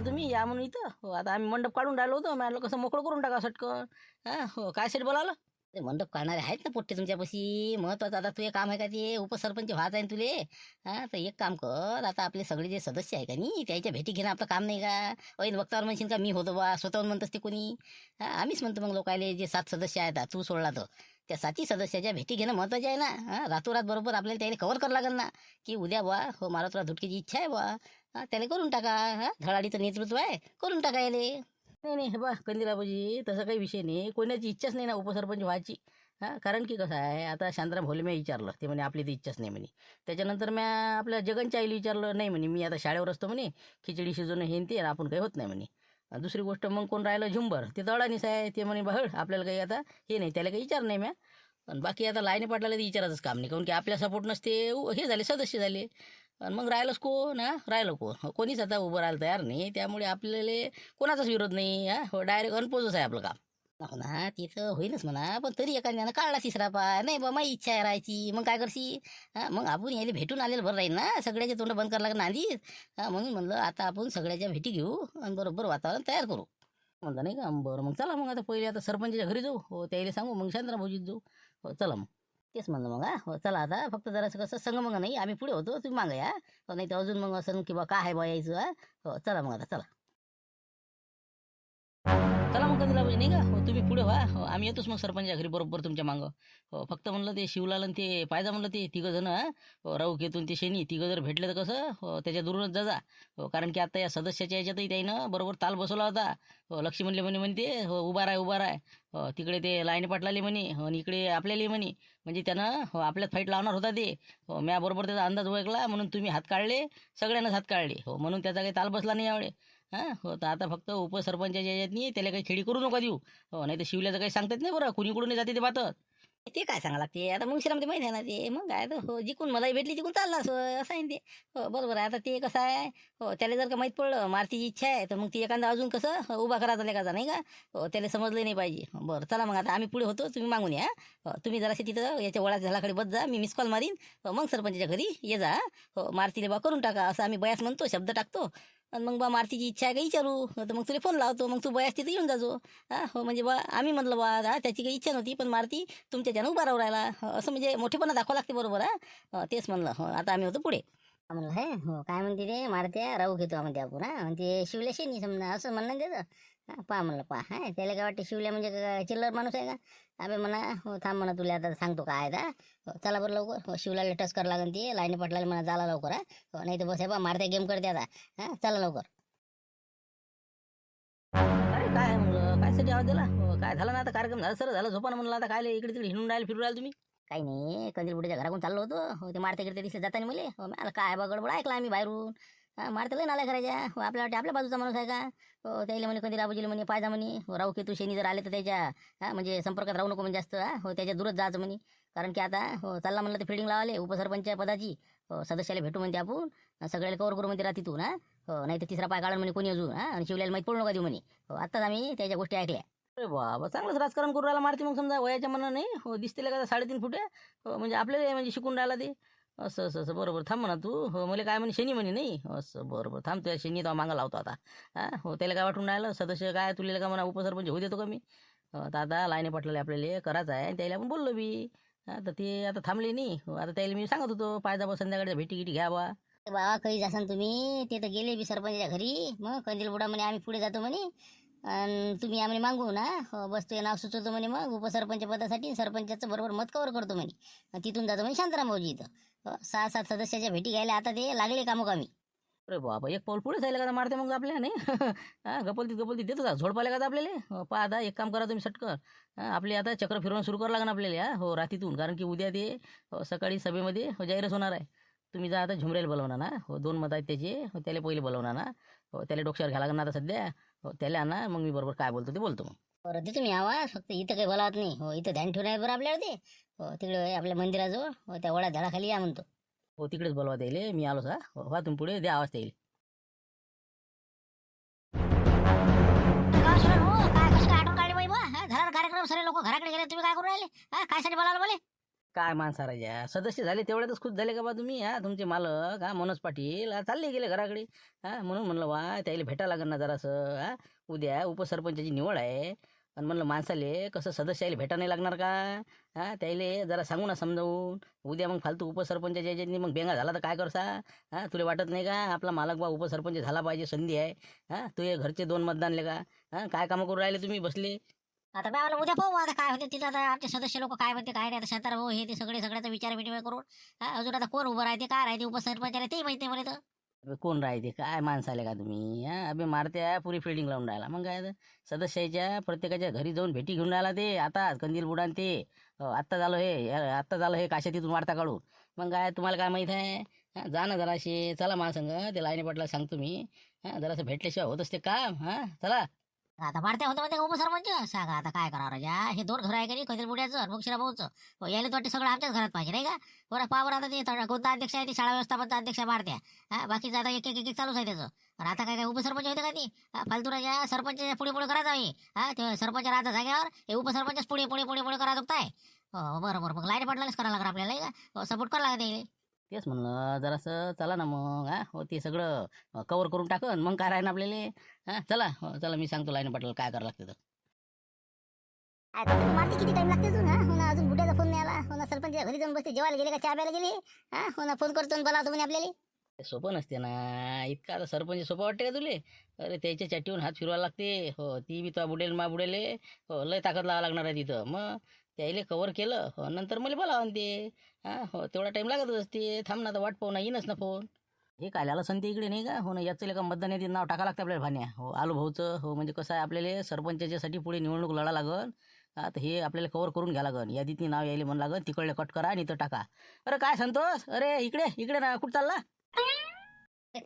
तुम्ही या म्हणून इथं. हो आता आम्ही मंडप काढून राहिलो होतो, म्हटलं कसं मोकळं करून टाका सटकन. हो काय साठी बोलावलं? ते मंडप काढणारे आहेत ना पोट्टे तुमच्यापाशी. महत्वाचं आता तुझे काम आहे का ते उपसरपंच व्हायचं आहे ना तुले. तर एक काम कर, आता आपले सगळे जे सदस्य आहे का नाही त्याच्या भेटी घेणं आपलं काम नाही का? ऐन वक्तावर म्हणशील का मी होतो बा स्वतःहून म्हणत असते कोणी. आम्हीच म्हणतो मग लोकायले जे 7 सदस्य आहेत तू सोडला तर त्या 7ही सदस्याच्या भेटी घेणं महत्वाचे आहे ना. रातोरात बरोबर आपल्याला त्याला कव्हर करावं लागेल ना, की उद्या बा हो मला तुला धुटकीची इच्छा आहे बा. त्याला करून टाका. धडाडीचं नेतृत्व आहे, करून टाका याले. नाही नाही हे बा कंदिलाबाजी तसं काही विषय नाही, कोणाची इच्छाच नाही ना उपसरपंच व्हायची. कारण की कसं आहे आता शांताराम भोले मी विचारलं ते म्हणे आपली तर इच्छाच नाही म्हणे. त्याच्यानंतर मी आपल्या जगनच्या आईला विचारलं, नाही म्हणे मी आता शाळेवर असतो म्हणे, खिचडी शिजवणं हे न ते आणि आपण काही होत नाही म्हणे. दुसरी गोष्ट मग कोण राहिलं झुंबर ते अडाणीच आहे, ते म्हणे बहळ आपल्याला काही आता हे नाही, त्याला काही विचार नाही म्या. आणि बाकी आता लाईने पाटलाला तर विचारायचंच काम नाही, काऊन की आपल्या सपोर्ट नसते हे झाले सदस्य झाले. आणि मग राहिलंच कोण राहिलं कोण, कोणीच आता उभं राहायला तयार नाही. त्यामुळे आपल्याला कोणाचाच विरोध नाही. हो डायरेक्ट अनपोजच आहे आपलं काम. हो ना तिथं होईनच म्हणा, पण तरी एखाद्यानं काढला तिसरा पाय, नाही बा माझी इच्छा आहे राहायची, मग काय करशी. मग आपण यायला भेटून आलेलं बरं राहील ना, सगळ्याचे तोंड बंद करायला लागणार आधीच. म्हणून म्हणलं आता आपण सगळ्याच्या भेटी घेऊ आणि बरोबर वातावरण तयार करू. म्हणता नाही का, बरं मग चला मग आता पहिले आता सरपंचाच्या घरी जाऊ. हो त्याला सांगू मग शांतराम भाऊजीत जाऊ. हो चला मग. तेच म्हणलं मग हो चला आता फक्त जरासं कसं संग मग नाही आम्ही पुढे होतो तुम्ही मागा या. हो नाही तर अजून मग असं की बा काय आहे बा यायचं. हो चला मग आता चला. चला मग कंदिला नाही का, हो तुम्ही पुढे व्हा. हो आम्ही येतोच मग सरपंचा घरी बरोबर तुमच्या मागं. हो फक्त म्हणलं ते शिवलाल आणि ते पाहिजे म्हणलं ते तिघं जण हो राहू केतून ते शेनी तिघं जर भेटले तर कसं हो त्याच्या दुरूनच जा. हो कारण की आता या सदस्याच्या याच्यातही त्यानं बरोबर ताल बसवला होता. हो लक्ष्मी म्हणले म्हणे म्हणते हो उभा राय उभा राय. हो तिकडे ते लाईन पाटलाले म्हणे हो आणि इकडे आपल्याला म्हणे, म्हणजे त्यानं हो आपल्यात फाईट लावणार होता ते. हो म्या बरोबर त्याचा अंदाज ओळखला म्हणून तुम्ही हात काढले, सगळ्यांनाच हात काढले. हो म्हणून त्याचा काही ताल बसला नाही यावेळे. हो तर आता फक्त उपसरपंचाच्या याच्यात नाही त्याला काही खेळी करू नका देऊ. हो नाही तर शिवल्याचं काही सांगतात नाही बरं, कुणीकडून जाते ते बात. ते काय सांगा लागते आता मुंगशिरामध्ये माहिती आहे ना ते, मग काय तर हो जिकून मलाही भेटली तिकून चालला असं आहे ना ते. हो बरोबर आहे आता ते कसं आहे. हो त्याला जर का माहीत पडलं मारतीची इच्छा आहे तर मग ती एखादा अजून कसं उभा करायचा लेखाचा नाही का. हो त्याला समजलं नाही पाहिजे. बरं चला मग आता आम्ही पुढे होतो तुम्ही मागून या. तुम्ही जराशी तिथं याच्या वळात झालाकडे बस जा, मी मिस कॉल मारीन. मग सरपंचाच्या घरी ये जा. हो मारतीले बा करून टाका असं आम्ही बयास म्हणतो, शब्द टाकतो. आणि मग बा मारतीची इच्छा आहे का विचारू, तर मग तुला फोन लावतो, मग तू बयास तिथे येऊन जाजो. हो म्हणजे बा आम्ही म्हणलं बा त्याची काही इच्छा नव्हती पण मारती तुमच्या त्यानं उभा राहू राहिला. असं म्हणजे मोठेपणा दाखवा लागते बरोबर. तेच म्हणलं. हो आता आम्ही होतो पुढे. म्हणलं हे हो काय म्हणते ते मारत्या राहू घेतो म्हणते आपण. म्हणजे शिवल्या शेनी समजा असं म्हणणं त्याचं. पहा म्हणलं पहा त्याला काय वाटतं शिवल्या म्हणजे काय चिल्लर माणूस आहे का. अबे म्हणा हो थांब म्हणा तुला आता सांगतो काय आहे. चला बरं लवकर. हो शिवला टच करावं लागेल ते लाईनी पटलाला म्हणा झाला लवकर. हो नाही तर बस हे बा मारत्या गेम करते आता. चला लवकर. अरे काय म्हणलं काय साठी आवाज दिला. हो काय झालं ना आता कार्यक्रम झाला सर झालं झोपा ना म्हणलं आता काय इकडे तिकडे हिंडून राहिले फिरून राहिले तुम्ही. काही नाही कंदीलपुढेच्या घराकडून चाललो होतो. हो ते मारते गिरते दिसले जाताना मले. हो मला काय बा गडबड ऐकला आम्ही बाहेरून. मारते लय नाल्या करायच्या. हो आपल्या वाटते आपल्या बाजूचा माणूस आहे का. हो त्याला म्हणे कंदील आबूजीला म्हणे पाहिजा म्हणे हो राहू की तू शेनी जर आले तर त्याच्या म्हणजे संपर्कात राहू नको म्हणजे जास्त. हो त्याच्या दूरच जायचं म्हणे. कारण की आता हो चालला म्हणलं ते फिडिंग लावाले उपसरपंच पदाची. हो सदस्याला भेटू म्हणते आपण सगळ्याला कवर करू म्हणते रात्रीतून. हो नाही तर तिसरा पाय काढून म्हणे कोणी अजून. आणि शिवल्याला माहीत पडू नका देऊ म्हणे. हो आत्ताच आम्ही त्याच्या गोष्टी ऐकल्या. अरे बाबा चांगलंच राजकारण करू राहिला मारती मग समजा वयाच्या मनानं नाही. हो दिसते का 3.5 फुटे. हो म्हणजे आपल्याला म्हणजे शिकून राहिला ते. असं असं असं बरोबर थांब म्हणा तू. हो मला काय म्हणे शनी म्हणे नाही असं बरोबर थांब त्या शनी तो मागा लावतो आता. हो त्याला काय वाटून राहिलं सदस्य काय तुला का म्हणा उपसरपंच होऊ देतो का मी. आता आता लाईने पटलेले आपल्याला करायचं आहे आणि त्याला आपण बोललो बी. तर ते आता थांबले नाही. हो आता त्याला मी सांगत होतो पायजा बा संध्याकाळच्या भेटी गिटी घ्या बा. बाबा काही जासान तुम्ही ते तर गेले बी सरपंचाच्या घरी. मग कंदील बुडा म्हणे आम्ही पुढे जातो म्हणे. आणि तुम्ही आम्ही मागू ना. हो बस ते नाव सुचवतो म्हणे मग उपसरपंच पदासाठी सरपंचाचं बरोबर मत कवर करतो म्हणे. तिथून जातो म्हणे शांताराम भाऊजी इथं. 6-7 सदस्याच्या भेटी घ्यायला आता ते लागले कामोकामी. अरे बाबा एक पाऊल पुढे जायला का मारते मग आपल्या नाही. गपलतीत गपलतीत देतो का झोडपाले का आपल्याला. पहा आता एक काम करा तुम्ही सटकन. आपली आता चक्र फिरवणं सुरू करावं लागणार आपल्याला. हो रात्रीतून कारण की उद्या ते सकाळी सभेमध्ये जाहीरच होणार आहे. तुम्ही जा आता झुमरेला बोलवणार ना. हो 2 मत आहेत त्याचे. हो त्याला पहिले बोलवणार ना. हो त्याला डोक्यावर घ्यायला लागणार आता सध्या. हो त्याला आणा मग मी बरोबर काय बोलतो ते बोलतो मग. बरं ते तुम्ही आवाज फक्त इथं काही बोलावत नाही. हो इथं ध्यान ठेवून आहे बरं आपल्याला ते. हो तिकडे आपल्या मंदिराजवळ हो त्या वडा झाडाखाली या म्हणतो. हो तिकडेच बोलवा द्यायले मी आलो सा. हो तुम्ही पुढे द्या आवाज येईल. काय कसं काय आठवण काढली बाई बा. झाला कार्यक्रम सगळे लोक घराकडे गेले तुम्ही काय करू राहिले. काय साठी बोलावलं बोले. काय माणसा राजा सदस्य झाले तेवढ्यातच खुश झाले का बा तुम्ही? तुमचे मालक मनोज पाटील चालले गेले घराकडे. म्हणून म्हणलं वा त्याला भेटा लागेल ना जरासं. उद्या उपसरपंचाची निवड आहे आणि म्हणलं माणसाले कसं सदस्याला भेटा नाही लागणार का? त्याले जरा सांगू ना समजावून. उद्या मग फालतू उपसरपंचाच्या याच्यानी मग बेंगा झाला तर काय करसा? तुला वाटत नाही का आपला मालक बा उपसरपंच झाला पाहिजे, संधी आहे. तुझे घरचे 2 मतदानले का? काय कामं करून राहिले तुम्ही बसले? आता काय मला उद्या पाहू आता काय होते तिथं. आता आमचे सदस्य लोक काय म्हणते काय नाही. आता शांताराम भाऊ हे ते सगळ्याचा विचार विनिमय करून अजून आता कोण उभं राहते काय राहते उपसरपंचाला ते माहिती नाही मला तर. अबे कोण राहते काय माणसाले का तुम्ही? अबे मारत्या पुरी फिल्डिंग लावून राहिला मग काय तर. सदस्याच्या प्रत्येकाच्या घरी जाऊन भेटी घेऊन राहिला ते आता कंदील बुडान ते. आत्ता झालं हे आत्ता झालं हे काशातीतून वार्ता काढून. मग काय तुम्हाला काय माहीत आहे? जा ना जराशे चला महासंघ ते लाईनी पाटला सांगतो मी. जरासं भेटल्याशिवाय होत असते काम. चला आता वाढत्या होतं म्हणते उपसरपंच सांगा आता काय करावं राजा. हे 2 घर आहे का नाही कंदील बुड्याचं मुक्षीरा भाऊचं. यायला वाटते सगळं आमच्याच घरात पाहिजे नाही का? बरं पावर आता ते कोणता अध्यक्ष आहे ते शाळा व्यवस्थापनचा अध्यक्ष मारत्या. बाकीचं आता एक एक एक चालूच आहे त्याचं. पण आता काय काय उपसरपंच होते का ती? फालतू राजा सरपंच पुढे पुढे करायचं आहे. ते सरपंच राहता जागेवर हे उपसरपंच पुढे पुढे पुढे पुढे करा काय? बरं बरं मग लाईन पडलाच करायला लागणार आपल्याला नाही का? सपोर्ट करायला लागते. तेच म्हणलं जरासं चला ना मग. हो ते सगळं कवर करून टाकन मग काय राहीन आपल्याला. चला चला मी सांगतो लाईन पाटला काय करावं लागतं तर. मारते किती टाइम लागते तू? हो ना अजून बुड्याचा फोन नाही आला. हो ना सरपंच घरी जाऊन बसते जेवायला गेले का चहा प्यायला गेले? हो ना फोन करतो बोलावतो म्हणे आपल्याला. ते सोपं नसते ना इतका. आता सरपंच सोपं वाटते का तुले? अरे त्याच्या चॅटीहून हात फिरवायला लागते. हो ती बी तो बुडेल मा बुडेले. हो लय ताकद लावा लागणार आहे तिथं. मग त्याला कवर केलं हो नंतर मला बोलावं ते. हो तेवढा टाईम लागतच असते. थांब ना आता वाट पाहू ना येईनच ना फोन. हे काय आला संते इकडे नाही का? हो ना याचं का मतदान यादीत नाव टाका लागतं आपल्याला भान्या. हो आलो भाऊचं. हो म्हणजे कसं आहे आपल्याला सरपंचाच्यासाठी पुढे निवडणूक लढा लागन. तर हे आपल्याला कवर करून घ्या लागन. यादीत नाव यायला म्हणून लागन. तिकडले कट करा आणि इथं टाका. अरे काय संतोष? अरे इकडे इकडे ना कुठं चालला?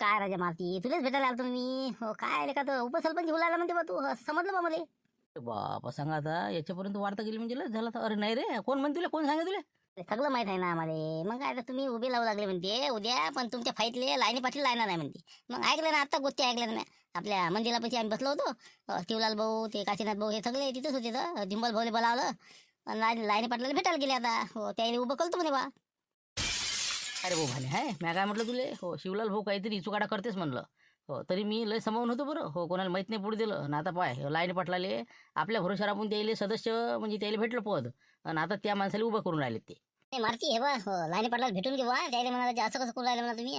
काय राजा मारती तुलाच भेटायला आलतो मी. हो काय का तो उपसरपंच बोलायला म्हणते बा तू समजलं बा मला. बापा सांगा आता याच्यापर्यंत वार्ता गेली म्हणजे लय झालं तर. अरे नाही रे कोण म्हणते तुला? कोण सांगा तुला? सगळं माहित आहे ना आम्हाला. मग काय आता तुम्ही उभे लावू लागले म्हणते उद्या पण तुमच्या फाईटले लाईनी पाटील लायना नाही म्हणते. मग ऐकलं ना आता गोष्टी ऐकल्या ना. आपल्या मंदिरापाशी आम्ही बसलो होतो. शिवलाल भाऊ ते काशीनाथ भाऊ हे सगळे तिथंच होते तर डिंबल भाऊले बोलावलं. आणि लाईनी पाटलाला भेटायला गेले आता. हो त्याने उभं कळतो म्हणे बा. अरे भाऊ भाने हाय मी काय म्हटलं तुले? हो शिवलाल भाऊ काहीतरी चुकाडा करतेच म्हणलं. हो तरी मी लय समावून होतो बरं. हो कोणाला माहीत नाही पुढे दिलं ना. आता पाय लाईन पाटलाले आपल्या भरोशावर आपण त्याले सदस्य म्हणजे त्याला भेटलं पद आणि आता त्या माणसाला उभं करून राहिले ते. नाही मारती हे बा हो लाईनी पाटलाला भेटून घेऊ त्याला म्हणा असं कसं करून राहिलं म्हणा तुम्ही.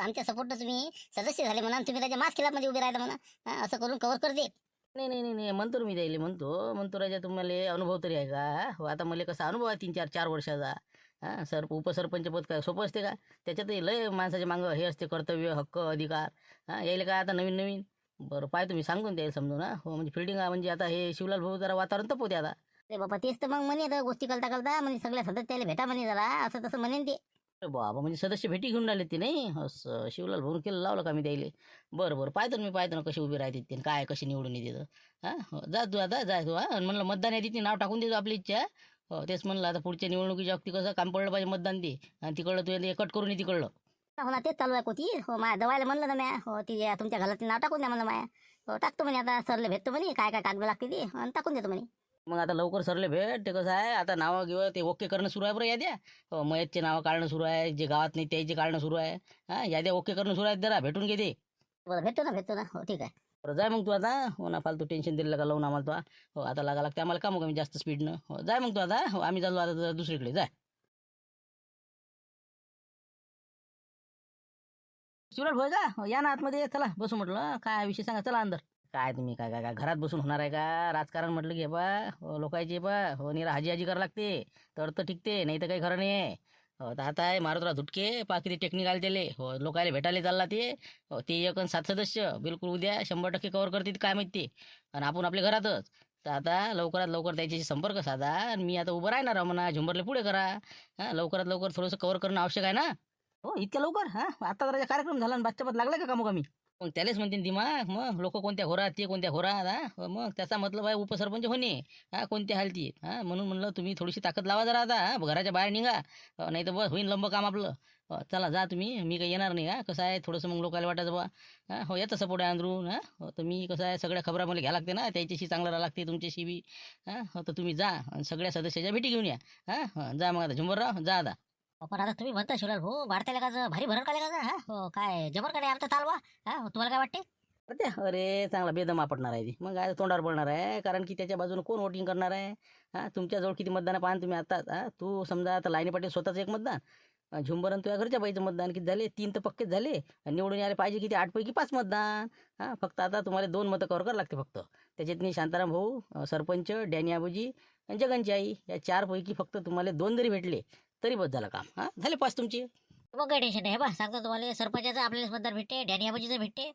आमच्या सपोर्ट तुम्ही सदस्य झाले म्हणा तुम्ही त्याच्या मास खिलाफ मध्ये उभे राहता म्हणा. असं करून कव्हर करते. नाही नाही नाही नाही म्हणतो मी त्याला म्हणतो राजा तुम्हाला अनुभव तरी आहे का? हो आता मला कसा अनुभव आहे 3-4 वर्षाचा. उपसरपंच पद काय सोपं असते का? त्याच्यातही लय माणसाच्या मागं हे असते कर्तव्य हक्क अधिकार. यायला काय आता नवीन नवीन. बरं पाय तुम्ही सांगून द्यायला समजून. हो म्हणजे फिल्डिंग म्हणजे आता हे शिवलाल भाऊ जरा वातावरण तपवते आता. अरे बाबा तेच तर मग म्हणे आता गोष्टी करता म्हणजे सगळ्या सदस्याला भेटा म्हणे जरा असं तसं म्हणेन ते. अरे बाबा म्हणजे सदस्य भेटी घेऊन राहिले ते नाही? असं शिवलाल भाऊ केलं लावलं का मी द्यायले? बरं पाहतो मी पाहतो ना कशी उभी राहते ते काय कशी निवडून येते. हो जा तू आता जा तू. म्हणलं मतदान यादीत नाव टाकून देतो आपली इच्छा. हो तेच म्हणलं आता पुढच्या निवडणुकीच्या बाबतीत कसं काम पडलं पाहिजे मतदान ते. आणि तिकडलं तू कट करून तिकडलं. हो ना तेच चालू आहे कोती. हो माझ्या दवायला म्हणलं ना म्या. हो ती तुमच्या घरात नाव टाकून द्या म्हणलं माया. हो टाकतो म्हणे आता सरले भेटतो म्हणे काय काय कागद लागते ते आणि टाकून देतो म्हणे. मग आता लवकर सरले भेट. ते कसं आहे आता नावं घेऊ ते ओके करणं सुरू आहे बरं याद्या. हो मयतचे नावं काढणं सुरू आहे. जे गावात नाही त्याचे काढणं सुरू आहे. याद्या ओके करणं सुरू आहेत. जरा भेटून घे ते. बरं भेटतो ना हो ठीक आहे. बरं जाय मग तू आता. हो ना फालतू टेन्शन दिलं का लावून आम्हाला तो. हो आता लागा लागते आम्हाला काम कमी जास्त स्पीडनं. हो जाय मग तू आता. हो आम्ही चालू आता दुसरीकडे जाय. शिवराज भाऊ का? हो या ना आतमध्ये चला बसू म्हटलं. काय विषय सांगा चला अंदर. काय तुम्ही काय काय काय घरात बसून होणार आहे का? राजकारण म्हटलं की बा हो लोकांचे बा हो निरा हाजी करावं लागते तर टिकते नाही तर काही खरं नाही आहे. हो तर आता आहे मारुतराव धुटके पा किती टेक्निक आले त्याले. हो लोकायला भेटायला चालला ते. हो ते 1 आणि 7 सदस्य बिलकुल उद्या 100% कव्हर करते काय माहिती. आणि आपण आपल्या घरातच. तर आता लवकरात लवकर त्याच्याशी संपर्क साधा. आणि मी आता उभं राहणार म्हणा झुंबरले पुढे करा. लवकरात लवकर थोडंसं कव्हर करणं आवश्यक आहे ना. हो इतक्या लवकर? आता जरा कार्यक्रम झाला आणि बाच्चापत लागला का कामो कमी? मग त्यालाच म्हणते दिमाग. मग लोक कोणत्या घोरात ते कोणत्या घोरात. मग त्याचा मतलब आहे उपसरपंच होणे. कोणत्या हालतीत. म्हणून म्हणलं तुम्ही थोडीशी ताकद लावा जरा आता. घराच्या बाहेर निघा. नाही तर बस होईन लंब काम आपलं. चला जा तुम्ही, मी काही येणार नाही. कसं आहे थोडंसं मग लोकांना वाटायचं बा हो येतं सपोर्ट आहे अंदरून. तर मी कसं आहे सगळ्या खबरा मला घ्यावं लागते ना, त्याच्याशी चांगलं राहावं लागते तुमच्याशी बी. तर तुम्ही जा आणि सगळ्या सदस्याच्या भेटी घेऊन या. जा मग आता झुंबरराव जा आता. पण आता तुम्ही म्हणता शिवलाल भाऊ वाढत्या का भारी भरण काढले का हा हो, काय जबर कडे आमचा चालवा. तुम्हाला काय वाटते? अरे चांगला बेदम आपटणार आहे ती, मग काय तोंडावर बोलणार आहे, कारण की त्याच्या बाजूने कोण वोटिंग करणार आहे. तुमच्याजवळ किती मतदान पाहा तुम्ही आता. तू समजा आता लाईनी पाटील स्वतःच एक मतदान, झुंबरन तुझ्या घरच्या बाईचं मतदान किती झाले, 3 तर पक्केच झाले. आणि निवडून यायला पाहिजे किती, 8 पैकी 5 मतदान. फक्त आता तुम्हाला 2 मतं कव्हर करावं लागते फक्त. त्याच्यात शांताराम भाऊ, सरपंच, डॅनी आबूजी आणि जगनची आई, या 4 पैकी फक्त तुम्हाला 2 जरी भेटले तरी बस झालं काम. झाले 5 तुमचे. मग काही टेन्शन नाही. हे बा सांगतो तुम्हाला, सरपंचाचं आपल्याला मतदार भेटते, डॅनी आबाजीचं भेटते,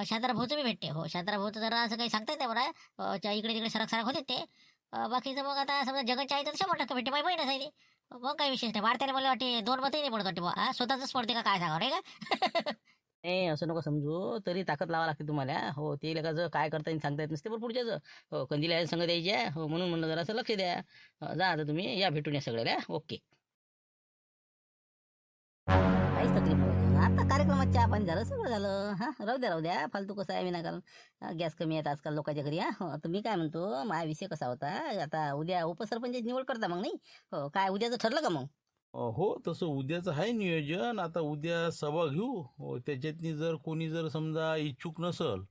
शांताराम भाऊचं बी भेटते. हो शांताराम भाऊचं जरा असं काही सांगता येते बरं, इकडे तिकडे सरक सरक होते ते. बाकीचं मग आता समजा जगनच्या आई तर 100% भेटते, माझी बहीणच आहे ती. मग काही विशेष नाही. वाढत्याला मला वाटते 2 मतही नाही पडत वाटते बा. स्वतःच पडते का काय सांगा नाही का? नाही असं नको समजू, तरी ताकद लावा लागते तुम्हाला. हो ते लेखाचं काय करता येईल सांगता येत नसते, पण पुढच्याच हो कंदील संग द्यायची आहे. हो म्हणून म्हणलं जरा असं लक्ष द्या. जा आता तुम्ही या भेटून या सगळ्याला. ओके. काहीच तकलीफ नाही. आता कार्यक्रमात चहा पाणी झालं, सगळं झालं. राहू द्या फालतू. कसं आहे विनाकारण गॅस कमी आहेत आजकाल लोकांच्या घरी. तर मी काय म्हणतो, माझा विषय कसा होता, आता उद्या उपसरपंचाची निवड करता मग नाही? हो काय उद्याचं ठरलं का मग? हो तसं उद्याचं आहे नियोजन. आता उद्या सभा घेऊ. त्याच्यातनी जर कोणी जर समजा इच्छुक नसल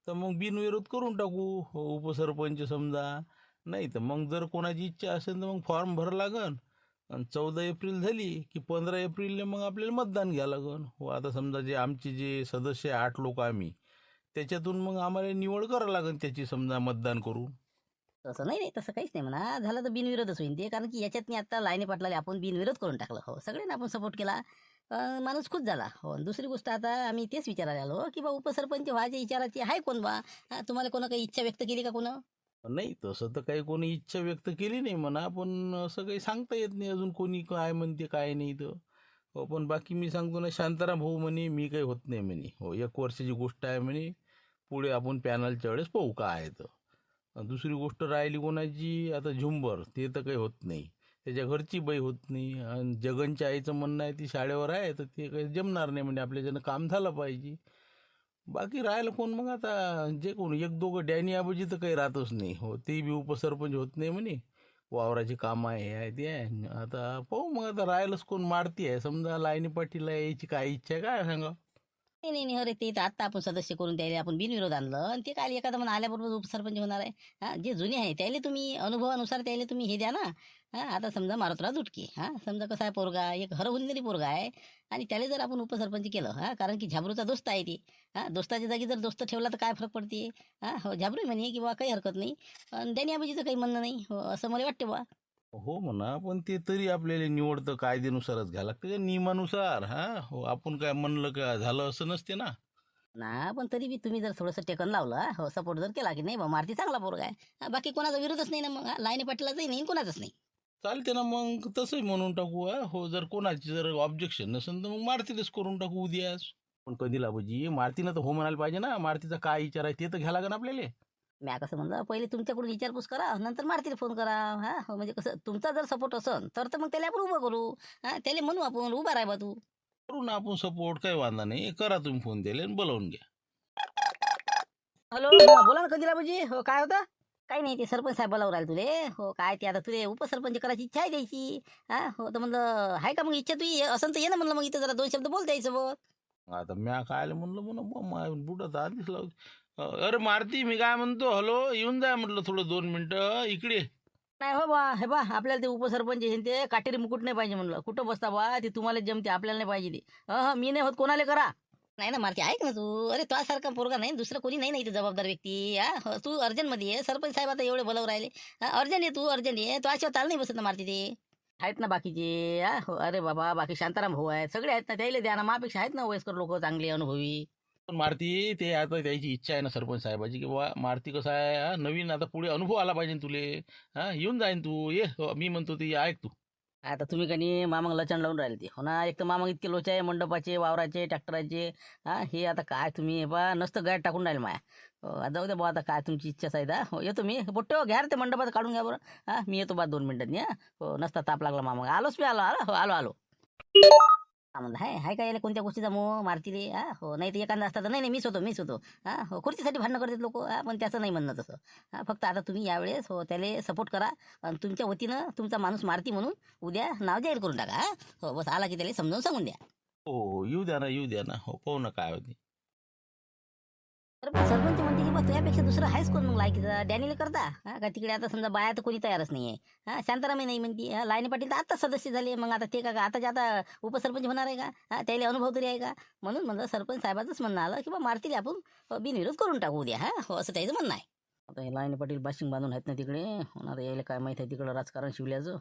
तर मग बिनविरोध करून टाकू. उपसरपंच समजा. नाही तर मग जर कोणाची इच्छा असेल तर मग फॉर्म भरा लागन. आणि 14 एप्रिल झाली की 15 एप्रिलला मग आपल्याला मतदान घ्या लागन. आता समजा जे आमचे जे सदस्य 8 लोक आम्ही, त्याच्यातून मग आम्हाला निवड करावं लागन त्याची समजा मतदान करून. तसं नाही तसं काहीच नाही म्हणा. झालं तर बिनविरोधच होईल ते, कारण की याच्यात मी आता लाईनी पाटलाला आपण बिनविरोध करून टाकलं. हो सगळ्यांना आपण सपोर्ट केला. माणूस खुश झाला. हो आणि दुसरी गोष्ट आता आम्ही तेच विचारायला आलो की बा उपसरपंच व्हायच्या विचाराची आहे कोण बा? तुम्हाला कोणा काही इच्छा व्यक्त केली का कोण? नाही तसं तर काही कोणी इच्छा व्यक्त केली नाही म्हणा, पण असं काही सांगता येत नाही अजून कोणी काय म्हणते काय नाही तर. हो पण बाकी मी सांगतो ना, शांताराम भाऊ म्हणे मी काही होत नाही म्हणे. हो 1 वर्षाची गोष्ट आहे म्हणे. पुढे आपण पॅनलच्या वेळेस पाहू काय आहे तर. दुसरी गोष्ट राहिली कोणाची, आता झुंबर ते तर काही होत नाही. त्याच्या घरची बाई होत नाही. आणि जगनच्या आईचं म्हणणं आहे ती शाळेवर आहे तर ते काही जमणार नाही म्हणजे, आपल्याच्यानं काम झालं पाहिजे. बाकी राहिलं कोण मग आता, जे कोण 1-2 डॅनी आबाजी तर काही राहतच नाही. हो ते बी उपसरपंच होत नाही म्हणे. वावराची कामं आहे हे आहे ते आहे. आता पाहू मग, आता राहिलंच कोण. मारती आहे समजा लाईनी पाटीला यायची काय इच्छा आहे काय सांगा. नाही अरे ते तर आता आपण सदस्य करून द्यायला आपण बिनविरोध आणलं, आणि ते काय एखादा म्हणून आल्याबरोबर उपसरपंच होणार आहे? जे जुने आहे त्याला तुम्ही अनुभवानुसार त्याला तुम्ही हे द्या ना. आता समजा मारुतराव दुटके, समजा कसा आहे पोरगा, एक हरहुन्नरी पोरगा आहे. आणि त्याला जर आपण उपसरपंच केलं, कारण की झाबरूचा दोस्त आहे ते. दोस्ताच्या जागी जर दोस्त ठेवला तर काय फरक पडते? हो झाबरू म्हणे की बा काही हरकत नाही, आणि डॅनी आबाजीचं काही म्हणणं नाही. हो असं मला वाटते बा. हो म्हणा, पण ते तरी आपल्याला निवड तर कायद्यानुसारच घ्यायला लागते का नियमानुसार. हो आपण काय म्हणलं का झालं असं नसते ना. पण तरी बी तुम्ही जर थोडंसं टेकन लावलं, हो सपोर्ट जर केला की नाही बा मारुती चांगला पोरगा आहे, बाकी कोणाचा विरोधच नाही ना मग. लाईनी पाटलाचाही नाही कोणाचाच नाही. चालते ना मग तसंही म्हणून टाकू. हो जर कोणाची जर ऑब्जेक्शन नसेल तर मग मारतीलाच करून टाकू उद्याच. पण कधी लाभजी मारतीनं तर हो म्हणायला पाहिजे ना. मारतीचा काय विचार आहे ते तर घ्या लागेल आपल्याला. मी कसं म्हणलं, पहिले तुमच्याकडून विचारपूस करा, नंतर मारुतीला फोन करा. हो म्हणजे कसं तुमचा जर सपोर्ट असेल तर मग त्याला आपण उभं करू. त्याला म्हणू आपण उभा राहा बा तू. करू ना आपण सपोर्ट, काही वांधा नाही. करा तुम्ही फोन द्यायला आणि बोलावून घ्या. हॅलो बोला ना कंदिला बाबूजी. हो काय होतं? काही नाही, ते सरपंच साहेब बोलावर राहिले तुले. हो काय ते आता तुले उपसरपंच करायची इच्छा आहे द्यायची. हो तर म्हणलं आहे का मग इच्छा तुझी असं तर ये ना म्हणलं, मग इथं जरा 2 शब्द बोल द्यायचं. आता म्या काय म्हणलं म्हणून बुडत आधीच लाव. अरे मारती मी काय म्हणतो, हॅलो येऊन जाय म्हटलं थोडं 2 मिनिटं इकडे. नाही हो बा, हे बा आपल्याला ते उपसरपंच हे ते काटेरी मुकुट नाही पाहिजे म्हणलं. कुठं बसता बा, ते तुम्हाला जमते, आपल्याला नाही पाहिजे ते. मी नाही होत, कोणाला करा. नाही ना मारती, ऐक ना तू. अरे तुझ्यासारखा पोरगा नाही, दुसरं कोणी नाही इथे जबाबदार व्यक्ती. तू अर्जंटमध्ये ये. सरपंच साहेब आता एवढे बोलावून राहिले. अर्जंट ये, तू अर्जंट ये. तो अशा ताल नाही बसत ना मारती ते. आहेत ना बाकीचे. हो अरे बाबा, बाकी शांताराम भाऊ आहेत, सगळे आहेत ना, त्याला द्या ना. मापेक्षा आहेत ना वयस्कर लोक चांगले अनुभवी. पण मारती ते आता त्याची इच्छा आहे ना सरपंच साहेबाची की बाबा मारती कसं आहे, नवीन आता पुढे अनुभव आला पाहिजे तुले. येऊन जाईन तू ये. मी म्हणतो ते ऐक तू. आता तुम्ही कनी मामग लचण लावून राहिले ते. हो ना, एक तर मामग इतके लोचे आहे, मंडपाचे, वावराचे, ट्रॅक्टराचे. हे आता काय तुम्ही हे बा नसतं गाड टाकून राहिले माया. जाऊ द्या बा, आता काय तुमची इच्छा आहे दा. हो येतो मी. बोट्टे घ्या रे ते मंडपात काढून घ्या बरं. मी येतो बा 2 मिनिटांनी. हो नसता ताप लागला मामग. आलोच मी, आलो आलो आलो आलो. हा म्हणलं हाय काय याला कोणत्या गोष्टीचा मोह मारतीले हो नाही तर एखादा असता तर नाही मीच होतो हो खुर्चीसाठी भांडणं करतात लोक पण त्याचं नाही म्हणणं तसं फक्त आता तुम्ही यावेळेस हो त्याला सपोर्ट करा आणि तुमच्या वतीनं तुमचा माणूस मारती म्हणून उद्या नाव जाहीर करून टाका हो बस आला की त्याला समजावून सांगून द्या. हो येऊ द्या ना हो पाहू ना काय होते. पण सरपंच म्हणते की बा तुझ्यापेक्षा दुसरं आहेच कोण मग लायकीचा डॅनीला करता का तिकडे आता समजा बाया तर कोणी तयारच नाहीये शांतारामही नाही म्हणते लाईनी पाटील तर आता सदस्य झाले मग आता ते का आताच्या आता उपसरपंच होणार आहे का त्याला अनुभव तरी आहे का म्हणून म्हणलं सरपंच साहेबाचंच म्हणणं आलं की बा मारतील आपण बिनविरोध करून टाकू उद्या हो असं त्याचं म्हणणं आहे. आता हे लाईनी पाटील बाशिंग बांधून आहेत ना तिकडे आता यायला काय माहिती आहे तिकडं राजकारण शिवल्याचं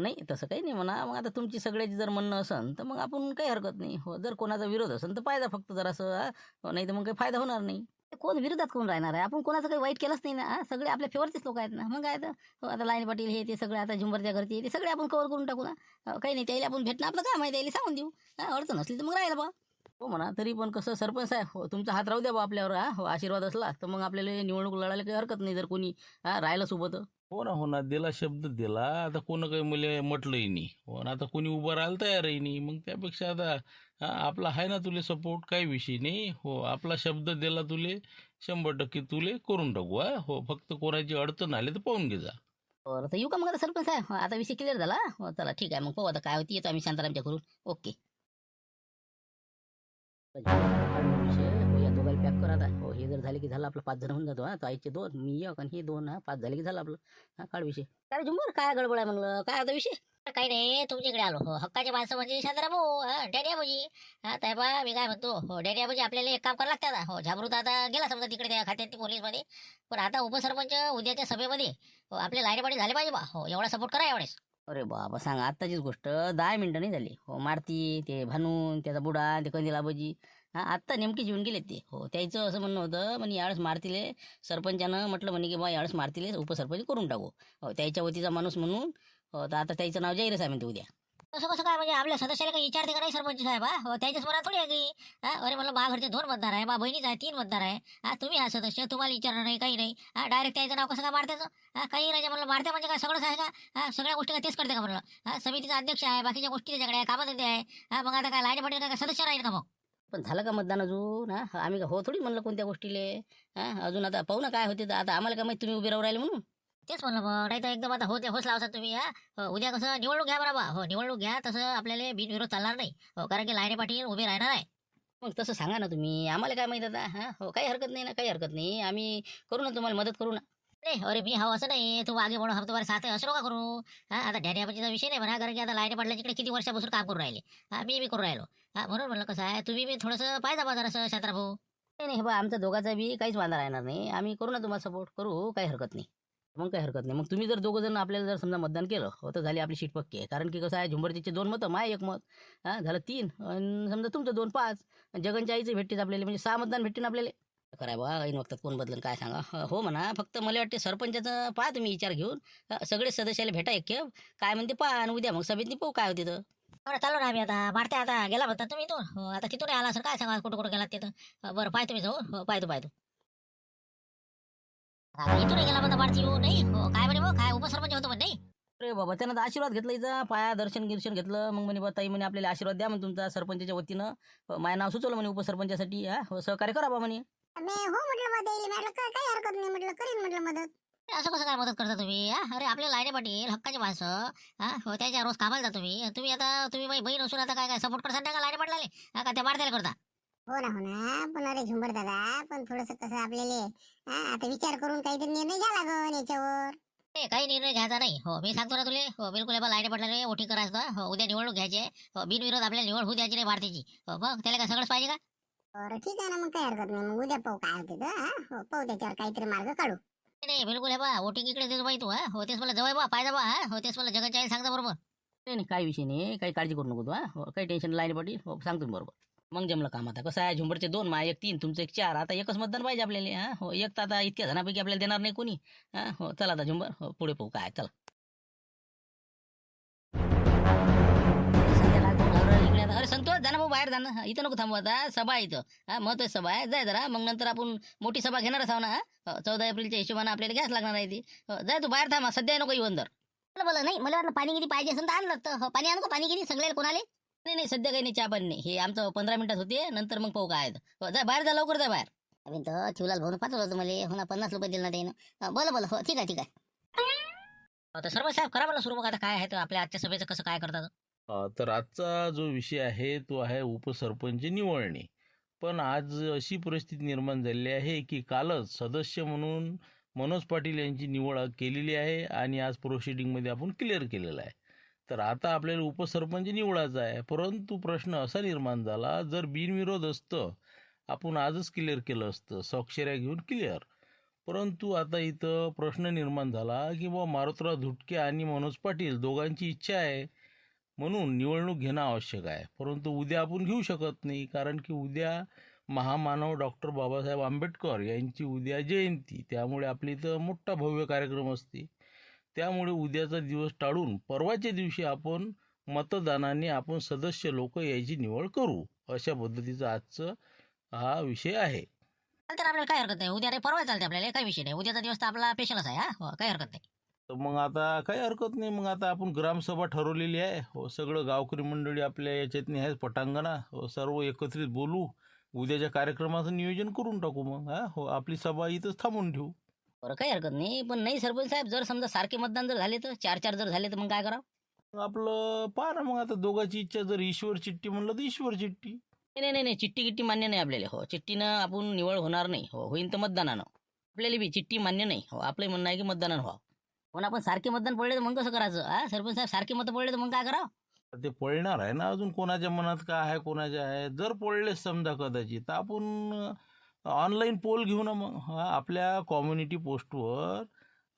नाही तसं काही नाही म्हणा मग आता तुमची सगळ्याची जर म्हणणं असन तर मग आपण काही हरकत नाही हो जर कोणाचा विरोध असेल तर पाहिजे फक्त जरासं नाही तर मग काही फायदा होणार नाही. कोण विरोधात कोण राहणार आहे आपण कोणाचं काही वाईट केलंच नाही ना सगळे आपल्या फेवरचेच लोक आहेत ना मग काय तर हो आता लाईन पाटील हे ते सगळे आता झुंबरच्या घरचे ते सगळे आपण कव्हर करून टाकू ना काही नाही त्याला आपण भेटणं आपलं काय माहिती यायला सांगून देऊ अडचण असली तर मग राहिलं बा हो म्हणा तरी पण कसं सरपंच आहे हो तुमचा हात राहू द्या बा आपल्यावर हो आशीर्वाद असला तर मग आपल्याला निवडणूक लढायला काही हरकत नाही जर कोणी राहिलं सोबत. हो ना दिला शब्द दिला आता कोण काही मुले म्हटलंही नाही हो ना आता कोणी उभं राहायला तयारही नाही मग त्यापेक्षा आता आपला आहे ना तुले सपोर्ट काही विषय नाही हो आपला शब्द दिला तुले 100% तुले करून टाकू हो फक्त कोणाची अडचण आली तर पाहून घे जा. बरं तर येऊ का मग आता सरपंच आहे आता विषय क्लिअर झाला हो चला ठीक आहे मग पाहू आता काय होती येतो आम्ही शांतारामच्या करून ओके. या दोघांना पॅक करा आता हो हे जर झाले की झालं आपलं 5 जण होऊन जातो तो आईचे 2 मी एक आणि हे 2 5 झाले की झालं आपलं काढ विषय. काय रे झुंबर काय गडबड आहे म्हणलं काय आता विषय. काही नाही तुमच्याकडे आलो हो हक्काचे माणसं म्हणजे शांताराम भाऊ डॅडी आबूजी ताई बा मी काय म्हणतो हो डॅडी आबूजी आपल्याला एक काम करावं लागतं हो झाबरू तर आता गेला समजा तिकडे त्या खात्यात पोलीसमध्ये पण आता उपसरपंच उद्याच्या सभेमध्ये हो आपले लाईनपाटी झाले पाहिजे बा हो एवढा सपोर्ट करा एवढेच. अरे बाबा सांगा आत्ताचीच गोष्ट 10 मिनिटं नाही झाली हो मारती ते भानून त्याचा बुडा ते कंदील आबाजी आत्ता नेमकी जेवून गेलेत ते हो त्याचं असं म्हणणं होतं म्हणे यावेळेस मारतीले सरपंचानं म्हटलं म्हणे की बा यावेळेस मारतीले उपसरपंच करून टाकू हो त्याच्या वतीचा माणूस म्हणून हो तर आता त्याचं नाव जाहीरच आहे म्हणते उद्या. कसं कसं काय म्हणजे आपल्या सदस्याला काही विचारते का नाही सरपंच साहेब हो त्याच्याच मनात थोडी आहे की अरे म्हणलं बा घरचे 2 मतदार आहे बा बहिणीच आहे 3 मतदार आहे तुम्ही हा सदस्य तुम्हाला विचारणार नाही काही नाही डायरेक्ट त्याचं नाव कसं काय मारत्याचं काही राजा म्हणलं मारत्या म्हणजे काय सगळंच आहे का सगळ्या गोष्टी काय तेच करते का म्हणलं समितीचा अध्यक्ष आहे बाकीच्या गोष्टी त्याच्याकडे आहे कामधंदे आहे मग आता काय लाईन पटेल काय सदस्य राहील का मग. पण झालं का मतदान अजून आम्ही का हो थोडी म्हणलं कोणत्या गोष्टीले अजून आता पाहू ना काय होते तर आता आम्हाला काय माहिती तुम्ही उभे राहू राहिले म्हणून. तेच म्हणलं मग नाही तर एकदम आता होच लावसा तुम्ही उद्या कसं निवडणूक घ्या बरोबर हो निवडणूक घ्या तसं आपल्याला बिनविरोध चालणार नाही हो कारण की लाईने पाटील उभे राहणार आहे. मग तसं सांगा ना तुम्ही आम्हाला काय माहित आता हो काही हरकत नाही ना काही हरकत नाही आम्ही करू ना तुम्हाला मदत करू ना. नाही अरे मी हवं असं नाही तू आगे म्हणून हम तुम्हाला साथ आहे असं नका करू आता डॅडीबाजीचा विषय नाही म्हणा कारण की आता लाईने पाटल्याकडे किती वर्षापासून काम करून राहिले मी बी करून राहिलो म्हणून म्हणलं कसं आहे तुम्ही बी थोडंसं पाहिजे बाजार असं शांताराम भाऊ. नाही बा आमचा दोघाचा बी काहीच वांधा राहणार नाही आम्ही करू ना तुम्हाला सपोर्ट करू काही हरकत नाही. मग काही हरकत नाही मग तुम्ही जर 2 जण आपल्याला जर समजा मतदान केलं हो तर झाली आपली शीट पक्की आहे कारण की कसं आहे झुंबरजीचे 2 मतं माय 1 मत झालं 3 आणि समजा तुमचं 2 5 जगनच्या आईचे भेटतील आपल्याला म्हणजे 6 मतदान भेटतील आपल्याला. कराय बा ऐन वक्तात कोण बदलन काय सांगा हो म्हणा फक्त मला वाटते सरपंचाचं पहा तुम्ही विचार घेऊन सगळे सदस्याला भेटा एक खेप काय म्हणते पहा आणि उद्या मग सभेतनी पाहू काय होते तर. चालू ना आम्ही आता मारते आता गेला म्हणतात तुम्ही तो आता तिथून आला सर काय सांगा कुठं गेला तिथं बरं पाय तुम्ही जाऊ पाहतो इथून गेला म्हणता मारती येऊ नाही काय म्हणे मग काय उपसरपंच होतो म्हणे नाही. अरे बाबा त्यानं आशीर्वाद घेतला इथं पाया दर्शन गिर्शन घेतलं मग म्हणे ताई म्हणे आपल्याला आशीर्वाद द्या म्हणे तुमचा सरपंचाच्या वतीनं माझं नाव सुचवलं म्हणे उपसरपंचासाठी हो सहकार्य करा बा म्हणे. हो म्हटलं काही हरकत नाही म्हटलं करीन म्हटलं मदत. असं कसं काय मदत करता तुम्ही अरे आपल्या लाईने पाटील हक्काचे माणसं हो त्याच्या रोज कामाला जा तुम्ही आता तुम्ही माझी बहीण असून आता काय सपोर्ट करता का लाईने पाटलाले का त्या मारत्याला करता. हो ना पण अरे झुंबर दादा पण थोडस कसं आपल्याला आता विचार करून काहीतरी निर्णय घ्या लागन याच्यावर. काही निर्णय घ्यायचा नाही हो मी सांगतो ना तुले हो बिलकुल लाईने पाटलाले वोटिंग करायचं हो उद्या निवडणूक घ्यायचे हो बिनविरोध आपल्याला निवड होऊ द्यायची नाही भारतीची हो मग त्याला काय सगळंच पाहिजे का. बरं ठीक आहे ना मग काही हरकत नाही मग उद्या पाहू काय होते तर पाहू त्याच्यावर काहीतरी मार्ग काढू. नाही बिलकुल बा वोटिंग इकडे देतो बाई तू हो तेच मला जवळ बा पाहिजे बा हो तेच मला जगाच्या आई सांगता बरोबर. नाही काही विषय नाही काही काळजी करू नको तू हो काही टेन्शन लाईन पाटील हो सांगतो बरोबर. मग जमलं काम आता कसं आहे झुंबरचे 2 माय 1 3 तुमचं 1 4 आता एकच मतदान पाहिजे आपल्याला हो एक तर आता इतक्या जणांपैकी आपल्याला देणार नाही कोणी हो चला आता झुंबर हो पुढे पाहू काय चला. अरे संतोष जा ना भाऊ बाहेर जाणं इथं नको थांबू आता सभा आहे इथं महत्वाची सभा आहे जाय जरा मग नंतर आपण मोठी सभा घेणारच आहो ना 14 एप्रिलच्या हिशोबाने आपल्याला घ्यास लागणार आहे ती जाय तू बाहेर थांबा सध्या नको येऊ अंदर. बोला नाही मला वाटलं पाणी किती पाहिजे असेल तर आणलं तर पाणी आणू का पाणी किती सगळ्याला कोणाले नाही नाही सध्या काही नाही चहा पाणी नाही. हे आमचं 15 मिनिटात होते, नंतर मग पाहू काय आहे. हो जा बाहेर, जा लवकर जा बाहेर. अभिन तर शिवलाल भाऊन पाठवलं होतं मला, हो ना 50 रुपये दिले ना त्यानं. बोला बोला, हो ठीक आहे ठीक आहे. तर सरपंच साहेब करा मला सुरू मग आता काय आहे तर आपल्या आजच्या सभेचं कसं काय करतात. तर आजचा जो विषय आहे तो आहे उपसरपंच निवडणे. पण आज अशी परिस्थिती निर्माण झालेली आहे की कालच सदस्य म्हणून मनोज पाटील यांची निवड केलेली आहे आणि आज प्रोसिडिंगमध्ये आपण क्लिअर केलेलं आहे. तर आता आपल्याला उपसरपंच निवडायचा आहे. परंतु प्रश्न असा निर्माण झाला, जर बिनविरोध असतं आपण आजच क्लिअर केलं असतं, स्वाक्षऱ्या घेऊन क्लिअर. परंतु आता इथं प्रश्न निर्माण झाला की बुवा मारुतराव धुटके आणि मनोज पाटील दोघांची इच्छा आहे म्हणून निवडणूक घेणं आवश्यक आहे. परंतु उद्या आपण घेऊ शकत नाही, कारण की उद्या महामानव डॉक्टर बाबासाहेब आंबेडकर यांची उद्या जयंती. त्यामुळे आपल्या इथं मोठा भव्य कार्यक्रम असते. त्यामुळे उद्याचा दिवस टाळून परवाच्या दिवशी आपण मतदानाने आपण सदस्य लोक याची निवड करू. अशा पद्धतीचा आजचं हा विषय आहे. चालते ना, आपल्याला काय हरकत नाही. उद्या रे परवा चालते आपल्याला, काही विषय नाही. उद्याचा दिवस तर आपला स्पेशलच आहे. हो काही हरकत नाही. तर मग आता काही हरकत नाही. मग आता आपण ग्रामसभा ठरवलेली आहे. हो सगळं गावकरी मंडळी आपल्या याच्यातनी आहे पटांगणा. हो सर्व एकत्रित बोलू. उद्याच्या कार्यक्रमाचं नियोजन करून टाकू. मग हो आपली सभा इथंच थांबून ठेवू. बरं काही हरकत नाही. पण नाही सरपंच साहेब, जर समजा सारखे मतदान जर झाले तर 4-4 जर झाले तर मग काय करावं? मग आपलं पहा ना, मग आता दोघांची इच्छा, जर ईश्वर चिठ्ठी म्हणलं तर ईश्वर चिठ्ठी. नाही नाही नाही, चिठ्ठी गिट्टी मान्य नाही आपल्याला. हो चिठ्ठीनं आपण निवड होणार नाही. हो होईन तर मतदानानं. आपल्याला बी चिठ्ठी मान्य नाही. हो आपलं म्हणणं आहे की मतदानानं व्हावं. पण आपण सारखे मतदान पडले तर मग कसं करायचं? सरपंच साहेब सारखे मत पडले तर मग काय करावं? ते पळणार आहे ना, अजून कोणाच्या मनात काय आहे कोणाच्या आहे. जर पडलेच समजा कदाचित, तर आपण ऑनलाईन पोल घेऊ ना. मग आपल्या कम्युनिटी पोस्टवर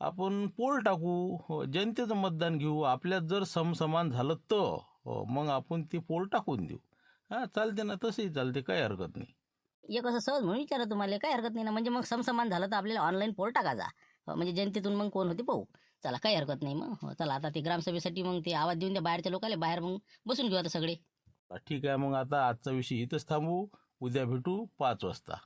आपण पोल टाकू. हो जनतेचं मतदान घेऊ. आपल्यात जर समसमान झालं तर मग आपण ते पोल टाकून देऊ. चालते ना, तसंही चालते, काही हरकत नाही. एक असं सहज म्हणून विचारलं तुम्हाला, काही हरकत नाही ना. म्हणजे मग समसमान झालं तर आपल्याला ऑनलाईन पोल टाकायचा. म्हणजे जनतेतून मग कोण होते पाहू. चला काही हरकत नाही. मग हो चला, आता ते ग्रामसभेसाठी मग ते आवाज देऊन द्या बाहेरच्या लोकांना. बाहेर मग बसून घेऊ आता सगळे. ठीक आहे. मग आता आजचा विषय इथंच थांबू. उद्या भेटू 5 वाजता.